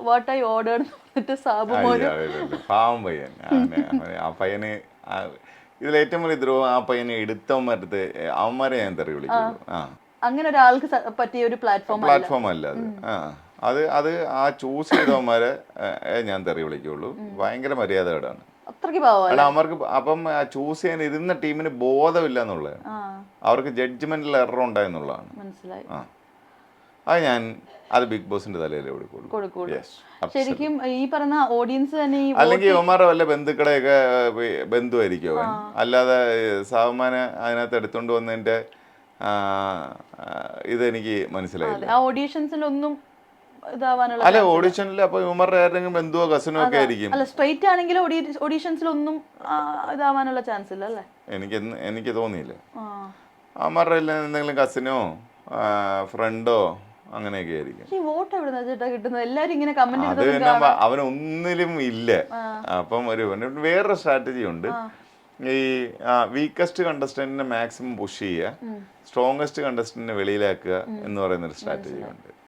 What I ordered എന്നിട്ട് സാബു മോന് പാവം പയ്യൻ ആ പയ്യന് ഇതിലേറ്റവും വലിയ ദ്രോഹം ആ പയ്യനെ എടുത്തവന്മാരടുത്ത് അവന്മാരെ ഞാൻ തെറി വിളിക്കുള്ളൂ. അങ്ങനെ ഒരാൾക്ക് പറ്റിയ ഒരു പ്ലാറ്റ്ഫോം അല്ല അത്. അത് ആ ചൂസ് ചെയ്തവന്മാരെ ഞാൻ തെറി വിളിക്കുള്ളൂ. ഭയങ്കര മര്യാദകേടാണ്. അല്ല അവർക്ക് അപ്പം ചൂസ് ചെയ്യാൻ ഇരുന്ന ടീമിന് ബോധമില്ല എന്നുള്ളതാണ്. അവർക്ക് ജഡ്ജ്മെന്റിൽ എറർ ഉണ്ടായെന്നുള്ളതാണ്. അത് ബിഗ് ബോസിന്റെ തലയിലേ കൊടുക്കുള്ളൂ. ശരിക്കും ഈ പറഞ്ഞ ഓഡിയൻസ് തന്നെ അല്ലെങ്കിൽ ഇവന്മാരുടെ വല്ല ബന്ധുക്കളെയൊക്കെ ബന്ധുവായിരിക്കും അവൻ. അല്ലാതെ സാവമാനെ അതിനകത്ത് എടുത്തോണ്ട് വന്നതിന്റെ ഇതെനിക്ക് മനസ്സിലായില്ല. അല്ല ഓഡീഷനിൽ അപ്പൊ ഇവന്മാരുടെ ആരെങ്കിലും ബന്ധുവോ കസിനോ ഒക്കെ ആയിരിക്കും. സ്ട്രൈറ്റ് ആണെങ്കിൽ ഓഡീഷൻസിലൊന്നും ഇതാവാനുള്ള ചാൻസ് ഇല്ല അല്ലേ? എനിക്ക് തോന്നിയില്ല. അവന്മാരുടെ എന്തെങ്കിലും കസിനോ ഫ്രണ്ടോ അങ്ങനെയൊക്കെ ആയിരിക്കും. അത് തന്നെ അവനൊന്നിലും ഇല്ല. അപ്പം വേറൊരു സ്ട്രാറ്റജി ഉണ്ട്. ഈ വീക്കസ്റ്റ് കണ്ടസ്റ്റന്റിനെ മാക്സിമം പുഷ് ചെയ്യുക, സ്ട്രോങ്ങസ്റ്റ് കണ്ടസ്റ്റന്റിനെ വെളിയിലാക്കുക എന്ന് പറയുന്ന ഒരു സ്ട്രാറ്റജി ഉണ്ട്.